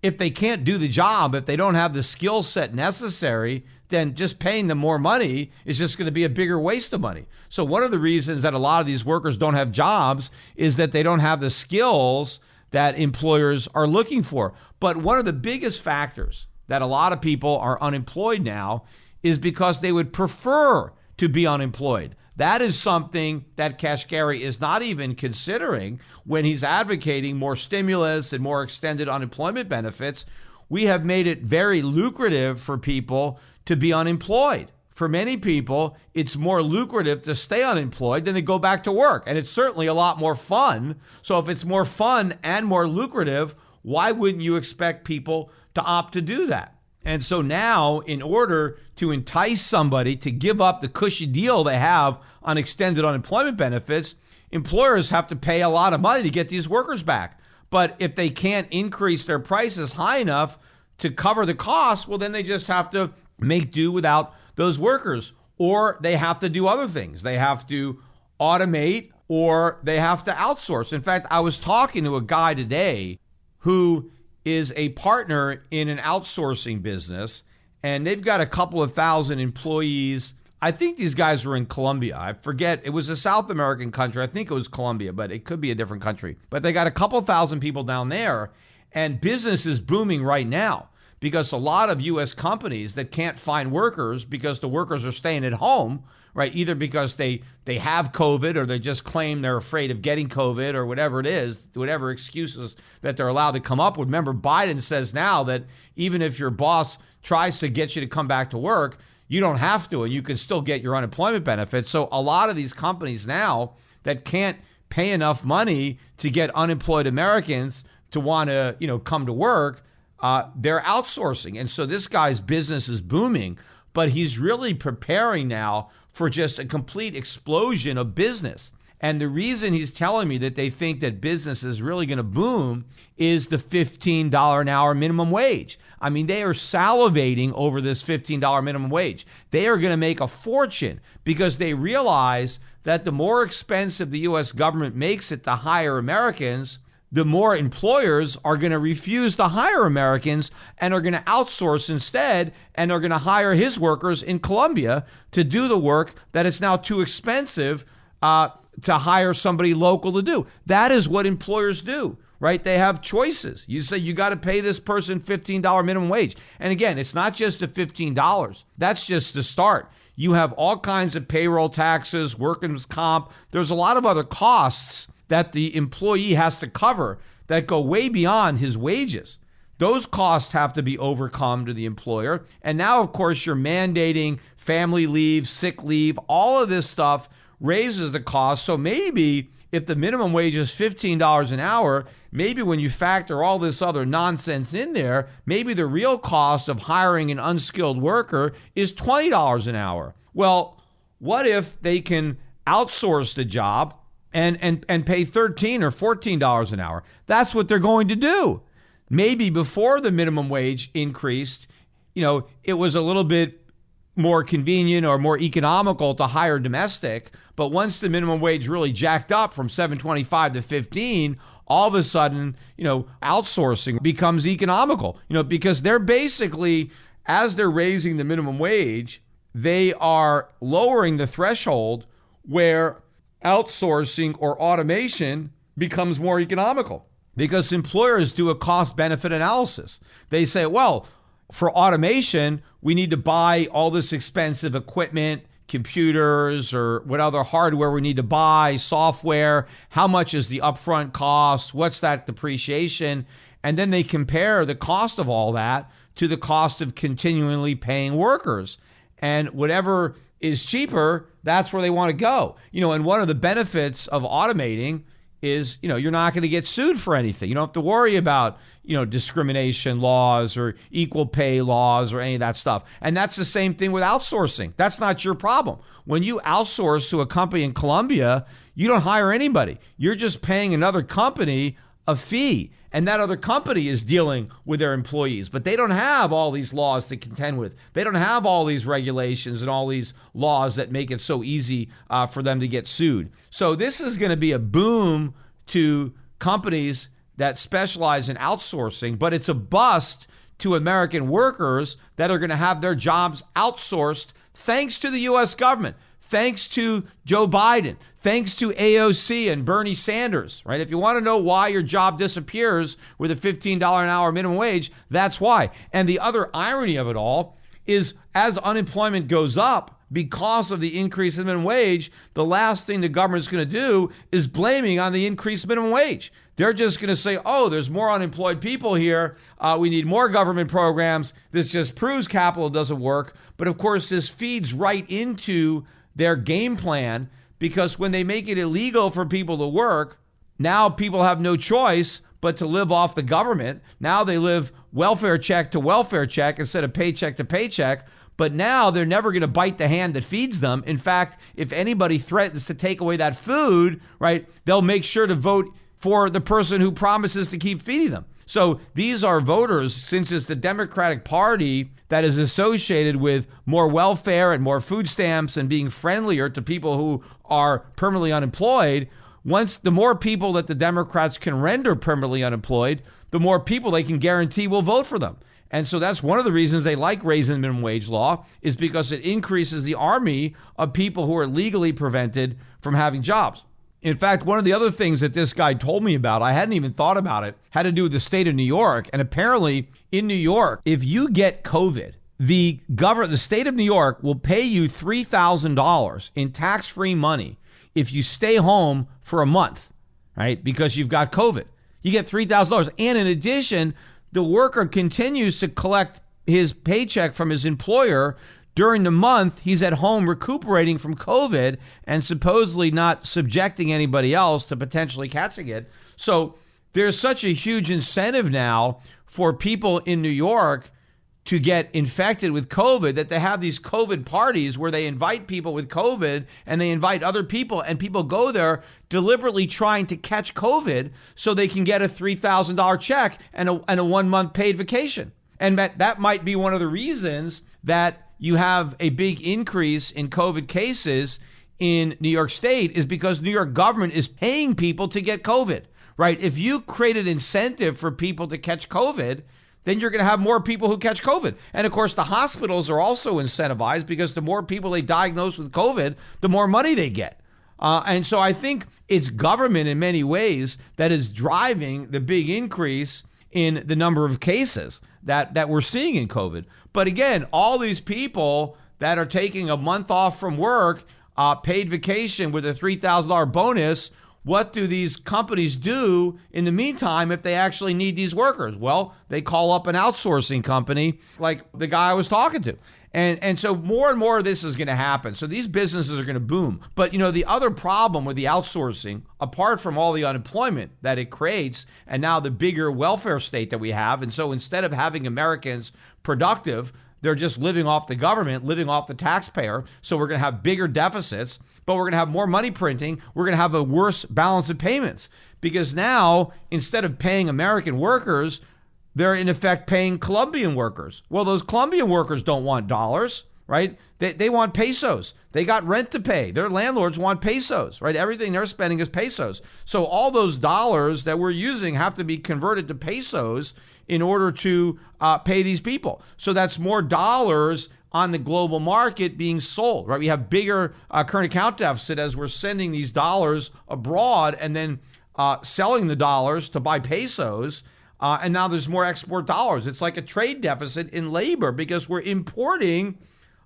if they can't do the job, if they don't have the skill set necessary, then just paying them more money is just going to be a bigger waste of money. So one of the reasons that a lot of these workers don't have jobs is that they don't have the skills that employers are looking for. But one of the biggest factors that a lot of people are unemployed now is because they would prefer to be unemployed. That is something that Kashkari is not even considering when he's advocating more stimulus and more extended unemployment benefits. We have made it very lucrative for people to be unemployed. For many people, it's more lucrative to stay unemployed than to go back to work. And it's certainly a lot more fun. So if it's more fun and more lucrative, why wouldn't you expect people to opt to do that? And so now, in order to entice somebody to give up the cushy deal they have on extended unemployment benefits, employers have to pay a lot of money to get these workers back. But if they can't increase their prices high enough to cover the costs, well, then they just have to make do without those workers. Or they have to do other things. They have to automate or they have to outsource. In fact, I was talking to a guy today who is a partner in an outsourcing business, and they've got a couple of thousand employees. I think these guys were in Colombia. I forget. It was a South American country. I think it was Colombia, but it could be a different country. But they got a couple thousand people down there, and business is booming right now because a lot of U.S. companies that can't find workers because the workers are staying at home, right? Either because they have COVID or they just claim they're afraid of getting COVID or whatever it is, whatever excuses that they're allowed to come up with. Remember, Biden says now that even if your boss tries to get you to come back to work, you don't have to, and you can still get your unemployment benefits. So a lot of these companies now that can't pay enough money to get unemployed Americans to want to, come to work, they're outsourcing. And so this guy's business is booming, but he's really preparing now for just a complete explosion of business. And the reason he's telling me that they think that business is really going to boom is the $15 an hour minimum wage. I mean, they are salivating over this $15 minimum wage. They are going to make a fortune because they realize that the more expensive the U.S. government makes it to hire Americans, the more employers are going to refuse to hire Americans and are going to outsource instead, and are going to hire his workers in Colombia to do the work that is now too expensive to hire somebody local to do. That is what employers do, right? They have choices. You say you got to pay this person $15 minimum wage. And again, it's not just the $15. That's just the start. You have all kinds of payroll taxes, workers' comp. There's a lot of other costs that the employee has to cover that go way beyond his wages. Those costs have to be overcome to the employer. And now, of course, you're mandating family leave, sick leave, all of this stuff raises the cost. So maybe if the minimum wage is $15 an hour, maybe when you factor all this other nonsense in there, maybe the real cost of hiring an unskilled worker is $20 an hour. Well, what if they can outsource the job and pay $13 or $14 an hour? That's what they're going to do. Maybe before the minimum wage increased, it was a little bit more convenient or more economical to hire domestic. But once the minimum wage really jacked up from $7.25 to $15, all of a sudden, outsourcing becomes economical, because they're basically, as they're raising the minimum wage, they are lowering the threshold where outsourcing or automation becomes more economical, because employers do a cost benefit analysis. They say, well, for automation, we need to buy all this expensive equipment, computers, or what other hardware we need to buy, software. How much is the upfront cost? What's that depreciation? And then they compare the cost of all that to the cost of continually paying workers. And whatever is cheaper, that's where they want to go. And one of the benefits of automating is, you're not going to get sued for anything. You don't have to worry about, discrimination laws or equal pay laws or any of that stuff. And that's the same thing with outsourcing. That's not your problem. When you outsource to a company in Colombia, you don't hire anybody. You're just paying another company a fee. And that other company is dealing with their employees. But they don't have all these laws to contend with. They don't have all these regulations and all these laws that make it so easy for them to get sued. So this is going to be a boom to companies that specialize in outsourcing, but it's a bust to American workers that are going to have their jobs outsourced thanks to the U.S. government, thanks to Joe Biden, thanks to AOC and Bernie Sanders, right? If you want to know why your job disappears with a $15 an hour minimum wage, that's why. And the other irony of it all is, as unemployment goes up because of the increase in minimum wage, the last thing the government's going to do is blaming on the increased minimum wage. They're just going to say, oh, there's more unemployed people here. We need more government programs. This just proves capital doesn't work. But of course, this feeds right into their game plan, because when they make it illegal for people to work, now people have no choice but to live off the government. Now they live welfare check to welfare check instead of paycheck to paycheck. But now they're never going to bite the hand that feeds them. In fact, if anybody threatens to take away that food, right, they'll make sure to vote for the person who promises to keep feeding them. So these are voters, since it's the Democratic Party that is associated with more welfare and more food stamps and being friendlier to people who are permanently unemployed. Once the more people that the Democrats can render permanently unemployed, the more people they can guarantee will vote for them. And so that's one of the reasons they like raising the minimum wage law, is because it increases the army of people who are legally prevented from having jobs. In fact, one of the other things that this guy told me about, I hadn't even thought about it, had to do with the state of New York. And apparently in New York, if you get COVID, the state of New York will pay you $3,000 in tax-free money if you stay home for a month, right? Because you've got COVID. You get $3,000. And in addition, the worker continues to collect his paycheck from his employer during the month, he's at home recuperating from COVID and supposedly not subjecting anybody else to potentially catching it. So there's such a huge incentive now for people in New York to get infected with COVID that they have these COVID parties where they invite people with COVID and they invite other people, and people go there deliberately trying to catch COVID so they can get a $3,000 check and a 1 month paid vacation. And that might be one of the reasons that you have a big increase in COVID cases in New York State, is because New York government is paying people to get COVID, right? If you create an incentive for people to catch COVID, then you're going to have more people who catch COVID. And of course, the hospitals are also incentivized because the more people they diagnose with COVID, the more money they get. And so I think it's government in many ways that is driving the big increase in the number of cases that we're seeing in COVID. But again, all these people that are taking a month off from work, paid vacation with a $3,000 bonus, what do these companies do in the meantime if they actually need these workers? Well, they call up an outsourcing company like the guy I was talking to. And so more and more of this is going to happen. So these businesses are going to boom. But, the other problem with the outsourcing, apart from all the unemployment that it creates and now the bigger welfare state that we have, and so instead of having Americans productive, they're just living off the government, living off the taxpayer. So we're going to have bigger deficits, but we're going to have more money printing. We're going to have a worse balance of payments because now, instead of paying American workers, they're in effect paying Colombian workers. Well, those Colombian workers don't want dollars, right? They want pesos. They got rent to pay. Their landlords want pesos, right? Everything they're spending is pesos. So all those dollars that we're using have to be converted to pesos in order to pay these people. So that's more dollars on the global market being sold, right? We have bigger current account deficit as we're sending these dollars abroad and then selling the dollars to buy pesos. And now there's more export dollars. It's like a trade deficit in labor because we're importing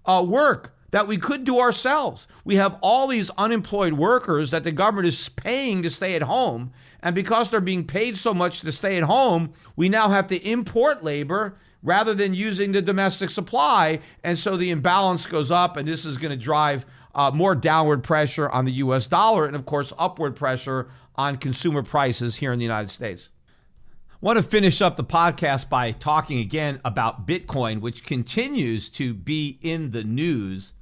work that we could do ourselves. We have all these unemployed workers that the government is paying to stay at home. And because they're being paid so much to stay at home, we now have to import labor rather than using the domestic supply. And so the imbalance goes up, and this is going to drive more downward pressure on the U.S. dollar and, of course, upward pressure on consumer prices here in the United States. I want to finish up the podcast by talking again about Bitcoin, which continues to be in the news.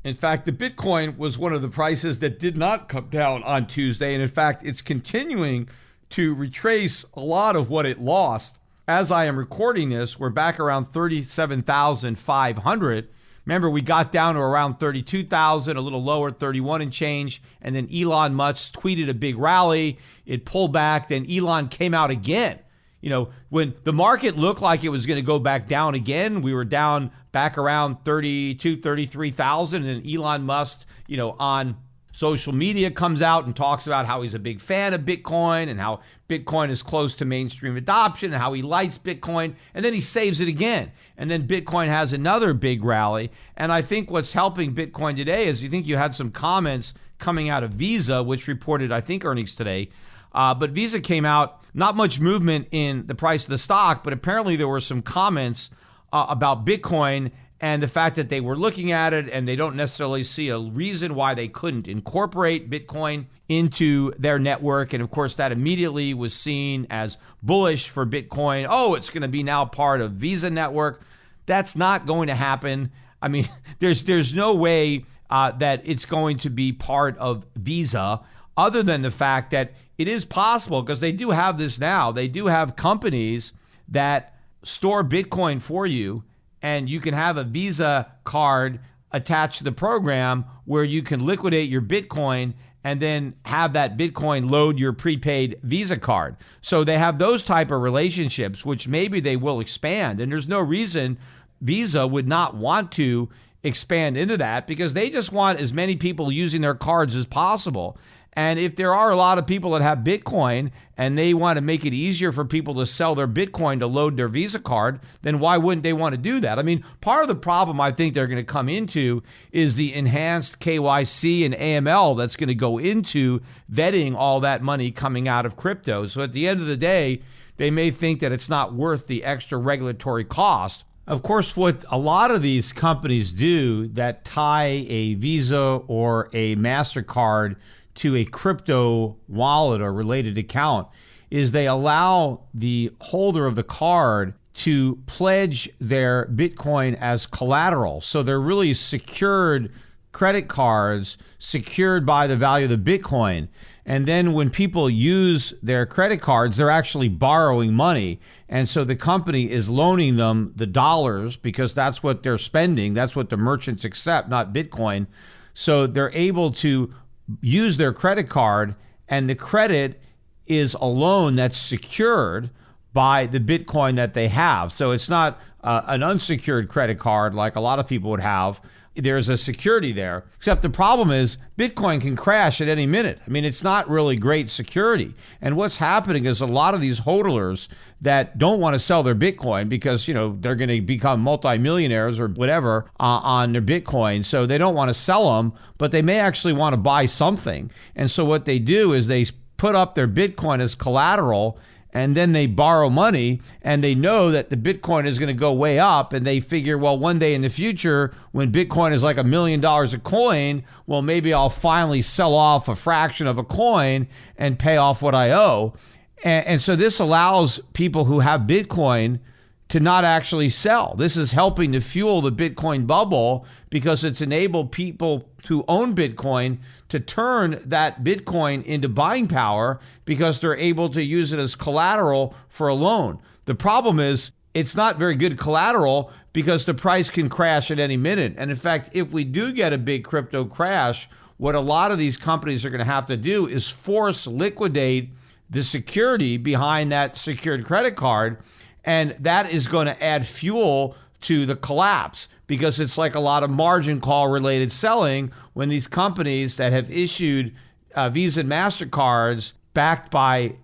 In fact, the Bitcoin was one of the prices that did not come down on Tuesday. And in fact, it's continuing to retrace a lot of what it lost. As I am recording this, we're back around 37,500. Remember, we got down to around 32,000, a little lower, 31 and change. And then Elon Musk tweeted a big rally. It pulled back. Then Elon came out again. When the market looked like it was going to go back down again, we were down back around 32, 33,000. And Elon Musk, on social media comes out and talks about how he's a big fan of Bitcoin and how Bitcoin is close to mainstream adoption and how he likes Bitcoin. And then he saves it again. And then Bitcoin has another big rally. And I think what's helping Bitcoin today is you had some comments coming out of Visa, which reported, I think, earnings today. But Visa came out, not much movement in the price of the stock, but apparently there were some comments about Bitcoin and the fact that they were looking at it and they don't necessarily see a reason why they couldn't incorporate Bitcoin into their network. And of course, that immediately was seen as bullish for Bitcoin. Oh, it's going to be now part of Visa network. That's not going to happen. I mean, there's no way that it's going to be part of Visa other than the fact that it is possible, because they do have this now. They do have companies that store Bitcoin for you, and you can have a Visa card attached to the program where you can liquidate your Bitcoin and then have that Bitcoin load your prepaid Visa card. So they have those type of relationships, which maybe they will expand. And there's no reason Visa would not want to expand into that, because they just want as many people using their cards as possible. And if there are a lot of people that have Bitcoin and they want to make it easier for people to sell their Bitcoin to load their Visa card, then why wouldn't they want to do that? I mean, part of the problem I think they're going to come into is the enhanced KYC and AML that's going to go into vetting all that money coming out of crypto. So at the end of the day, they may think that it's not worth the extra regulatory cost. Of course, what a lot of these companies do that tie a Visa or a MasterCard to a crypto wallet or related account is they allow the holder of the card to pledge their Bitcoin as collateral. So they're really secured credit cards secured by the value of the Bitcoin. And then when people use their credit cards, they're actually borrowing money. And so the company is loaning them the dollars because that's what they're spending. That's what the merchants accept, not Bitcoin. So they're able to use their credit card, and the credit is a loan that's secured by the Bitcoin that they have. So it's not an unsecured credit card like a lot of people would have. There's a security there, except the problem is Bitcoin can crash at any minute. I mean, it's not really great security. And what's happening is a lot of these hodlers that don't want to sell their Bitcoin because, they're going to become multimillionaires or whatever on their Bitcoin. So they don't want to sell them, but they may actually want to buy something. And so what they do is they put up their Bitcoin as collateral, and then they borrow money, and they know that the Bitcoin is going to go way up, and they figure, well, one day in the future, when Bitcoin is like $1 million a coin, well, maybe I'll finally sell off a fraction of a coin and pay off what I owe. And so this allows people who have Bitcoin to not actually sell. This is helping to fuel the Bitcoin bubble because it's enabled people who own Bitcoin to turn that Bitcoin into buying power because they're able to use it as collateral for a loan. The problem is it's not very good collateral because the price can crash at any minute. And in fact, if we do get a big crypto crash, what a lot of these companies are going to have to do is force liquidate the security behind that secured credit card. And that is going to add fuel to the collapse because it's like a lot of margin call related selling when these companies that have issued Visa and MasterCards backed by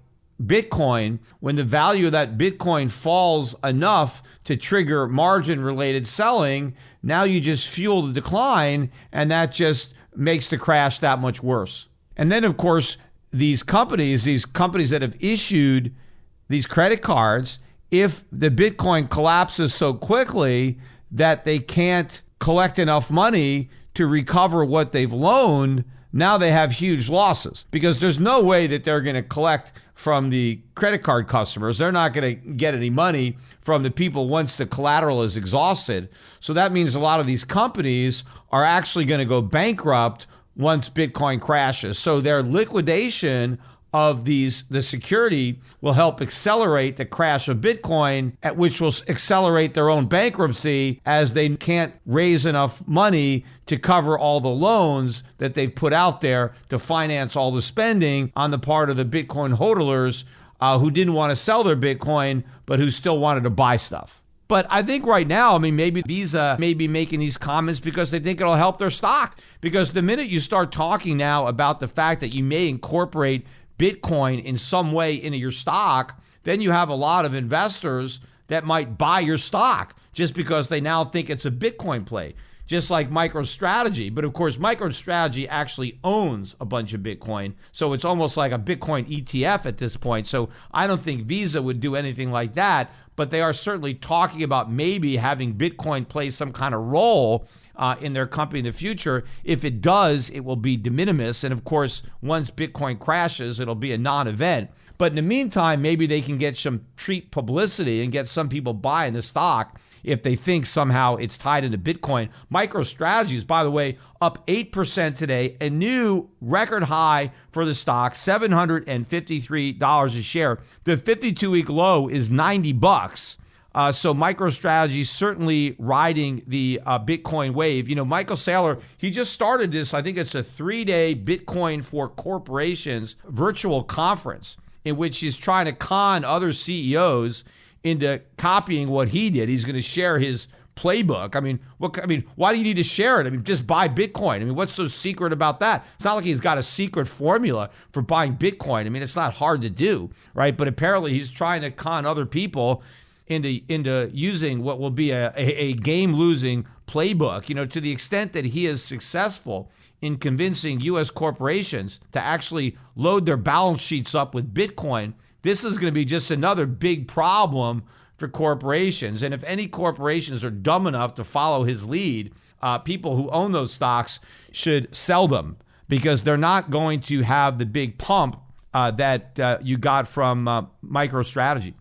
Bitcoin, when the value of that Bitcoin falls enough to trigger margin related selling, now you just fuel the decline, and that just makes the crash that much worse. And then, of course, these companies that have issued these credit cards, if the Bitcoin collapses so quickly that they can't collect enough money to recover what they've loaned, now they have huge losses because there's no way that they're going to collect from the credit card customers. They're not going to get any money from the people once the collateral is exhausted. So that means a lot of these companies are actually going to go bankrupt once Bitcoin crashes. So their liquidation of the security will help accelerate the crash of Bitcoin, which will accelerate their own bankruptcy as they can't raise enough money to cover all the loans that they've put out there to finance all the spending on the part of the Bitcoin hodlers who didn't want to sell their Bitcoin, but who still wanted to buy stuff. But I think right now, maybe Visa may be making these comments because they think it'll help their stock. Because the minute you start talking now about the fact that you may incorporate Bitcoin in some way into your stock, then you have a lot of investors that might buy your stock just because they now think it's a Bitcoin play, just like MicroStrategy. But of course, MicroStrategy actually owns a bunch of Bitcoin. So it's almost like a Bitcoin ETF at this point. So I don't think Visa would do anything like that, but they are certainly talking about maybe having Bitcoin play some kind of role in their company in the future. If it does, it will be de minimis. And of course, once Bitcoin crashes, it'll be a non-event. But in the meantime, maybe they can get some treat publicity and get some people buying the stock if they think somehow it's tied into Bitcoin. MicroStrategy is, by the way, up 8% today, a new record high for the stock, $753 a share. The 52-week low is $90. So MicroStrategy certainly riding the Bitcoin wave. Michael Saylor, he just started this, I think it's a 3-day Bitcoin for Corporations virtual conference in which he's trying to con other CEOs into copying what he did. He's going to share his playbook. Why do you need to share it? Just buy Bitcoin. What's so secret about that? It's not like he's got a secret formula for buying Bitcoin. It's not hard to do, right? But apparently he's trying to con other people into using what will be a game-losing playbook, to the extent that he is successful in convincing U.S. corporations to actually load their balance sheets up with Bitcoin. This is going to be just another big problem for corporations. And if any corporations are dumb enough to follow his lead, people who own those stocks should sell them because they're not going to have the big pump that you got from MicroStrategy.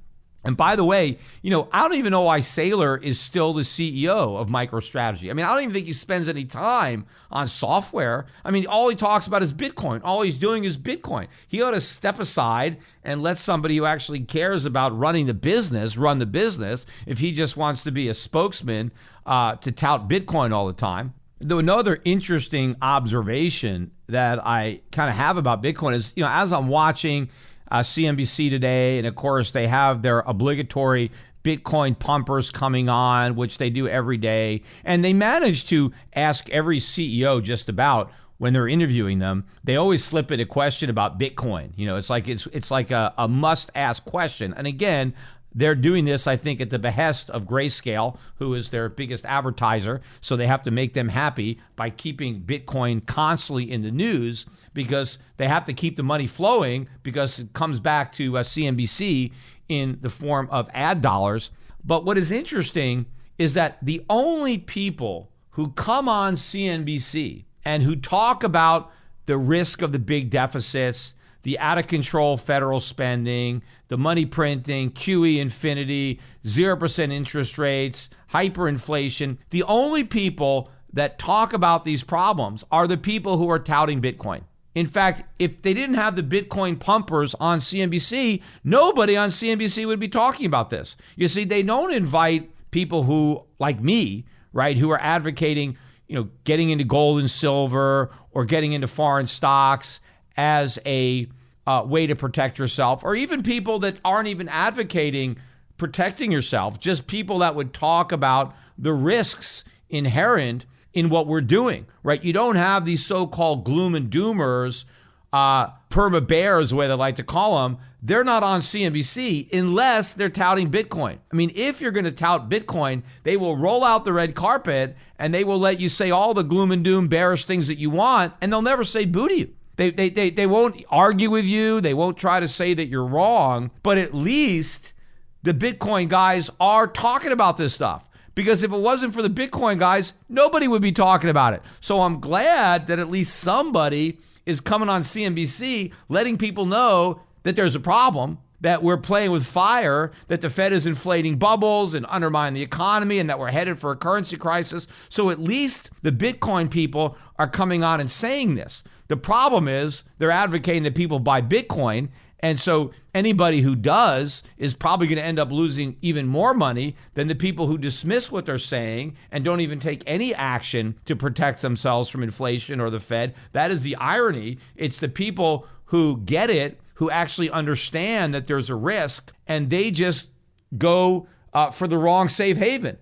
And by the way, I don't even know why Saylor is still the CEO of MicroStrategy. I mean, I don't even think he spends any time on software. I mean, all he talks about is Bitcoin. All he's doing is Bitcoin. He ought to step aside and let somebody who actually cares about running the business run the business if he just wants to be a spokesman to tout Bitcoin all the time. Though another interesting observation that I kind of have about Bitcoin is, as I'm watching CNBC today, and of course they have their obligatory Bitcoin pumpers coming on, which they do every day, and they manage to ask every CEO just about when they're interviewing them. They always slip in a question about Bitcoin. It's like a must-ask question. And again, they're doing this, I think, at the behest of Grayscale, who is their biggest advertiser. So they have to make them happy by keeping Bitcoin constantly in the news because they have to keep the money flowing because it comes back to CNBC in the form of ad dollars. But what is interesting is that the only people who come on CNBC and who talk about the risk of the big deficits, the out-of-control federal spending, the money printing, QE infinity, 0% interest rates, hyperinflation. The only people that talk about these problems are the people who are touting Bitcoin. In fact, if they didn't have the Bitcoin pumpers on CNBC, nobody on CNBC would be talking about this. You see, they don't invite people who, like me, right, who are advocating, getting into gold and silver or getting into foreign stocks as a way to protect yourself, or even people that aren't even advocating protecting yourself, just people that would talk about the risks inherent in what we're doing, right? You don't have these so-called gloom and doomers, perma bears, the way they like to call them. They're not on CNBC unless they're touting Bitcoin. I mean, if you're going to tout Bitcoin, they will roll out the red carpet and they will let you say all the gloom and doom bearish things that you want, and they'll never say boo to you. They won't argue with you. They won't try to say that you're wrong, but at least the Bitcoin guys are talking about this stuff. Because if it wasn't for the Bitcoin guys, nobody would be talking about it. So I'm glad that at least somebody is coming on CNBC, letting people know that there's a problem, that we're playing with fire, that the Fed is inflating bubbles and undermining the economy, and that we're headed for a currency crisis. So at least the Bitcoin people are coming on and saying this. The problem is they're advocating that people buy Bitcoin. And so anybody who does is probably going to end up losing even more money than the people who dismiss what they're saying and don't even take any action to protect themselves from inflation or the Fed. That is the irony. It's the people who get it, who actually understand that there's a risk, and they just go for the wrong safe haven.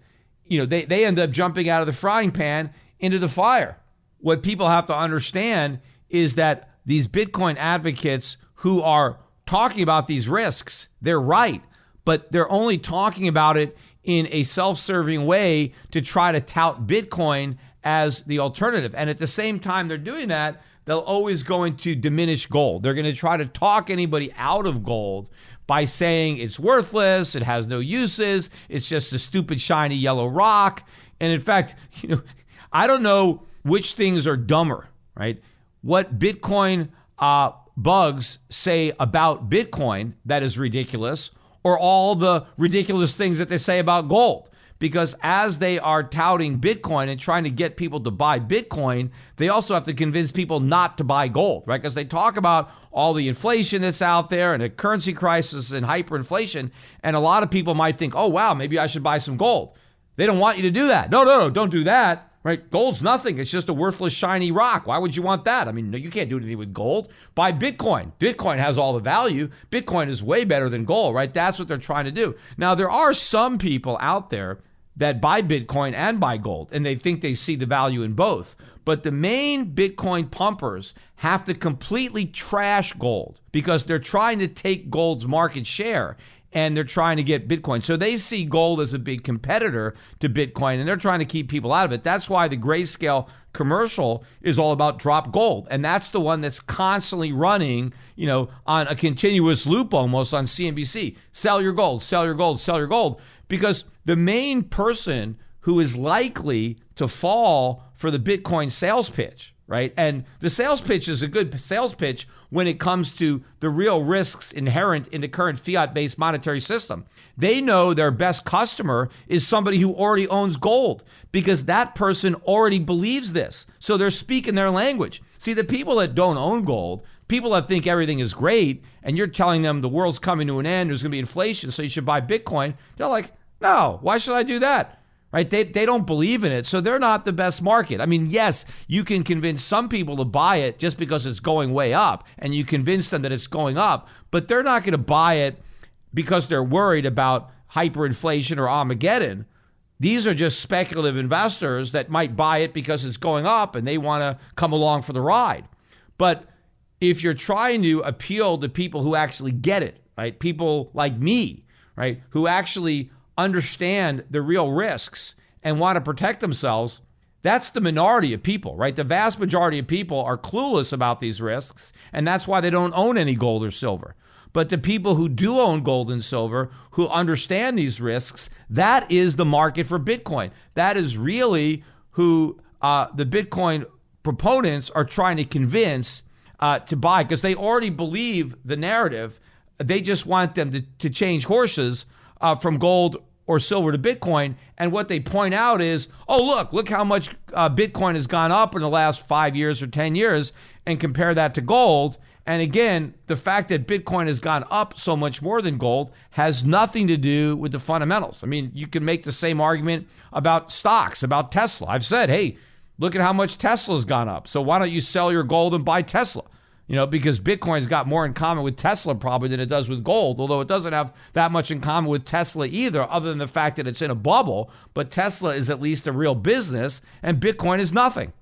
They end up jumping out of the frying pan into the fire. What people have to understand is that these Bitcoin advocates who are talking about these risks, they're right, but they're only talking about it in a self-serving way to try to tout Bitcoin as the alternative. And at the same time they're doing that, they're always going to diminish gold. They're going to try to talk anybody out of gold by saying it's worthless, it has no uses, it's just a stupid shiny yellow rock. And in fact, I don't know which things are dumber, right? What Bitcoin bugs say about Bitcoin that is ridiculous, or all the ridiculous things that they say about gold. Because as they are touting Bitcoin and trying to get people to buy Bitcoin, they also have to convince people not to buy gold, right? Because they talk about all the inflation that's out there and a currency crisis and hyperinflation. And a lot of people might think, oh, wow, maybe I should buy some gold. They don't want you to do that. No, don't do that. Right? Gold's nothing. It's just a worthless, shiny rock. Why would you want that? I mean, no, you can't do anything with gold. Buy Bitcoin. Bitcoin has all the value. Bitcoin is way better than gold, right? That's what they're trying to do. Now, there are some people out there that buy Bitcoin and buy gold, and they think they see the value in both. But the main Bitcoin pumpers have to completely trash gold because they're trying to take gold's market share. And they're trying to get Bitcoin. So they see gold as a big competitor to Bitcoin, and they're trying to keep people out of it. That's why the Grayscale commercial is all about drop gold. And that's the one that's constantly running, on a continuous loop almost on CNBC. Sell your gold, sell your gold, sell your gold. Because the main person who is likely to fall for the Bitcoin sales pitch, right? And the sales pitch is a good sales pitch when it comes to the real risks inherent in the current fiat-based monetary system. They know their best customer is somebody who already owns gold because that person already believes this. So they're speaking their language. See, the people that don't own gold, people that think everything is great, and you're telling them the world's coming to an end, there's going to be inflation, so you should buy Bitcoin. They're like, no, why should I do that? Right? They don't believe in it, so they're not the best market. I mean, yes, you can convince some people to buy it just because it's going way up, and you convince them that it's going up, but they're not going to buy it because they're worried about hyperinflation or Armageddon. These are just speculative investors that might buy it because it's going up and they want to come along for the ride. But if you're trying to appeal to people who actually get it, right? People like me, right? Who actually understand the real risks and want to protect themselves, that's the minority of people, right? The vast majority of people are clueless about these risks, and that's why they don't own any gold or silver. But the people who do own gold and silver, who understand these risks, that is the market for Bitcoin. That is really who the Bitcoin proponents are trying to convince to buy, because they already believe the narrative. They just want them to change horses from gold or silver to Bitcoin. And what they point out is, oh, look how much Bitcoin has gone up in the last 5 years or 10 years, and compare that to gold. And again, the fact that Bitcoin has gone up so much more than gold has nothing to do with the fundamentals. I mean, you can make the same argument about stocks, about Tesla. I've said, hey, look at how much Tesla's gone up. So why don't you sell your gold and buy Tesla? Because Bitcoin's got more in common with Tesla probably than it does with gold, although it doesn't have that much in common with Tesla either, other than the fact that it's in a bubble. But Tesla is at least a real business, and Bitcoin is nothing.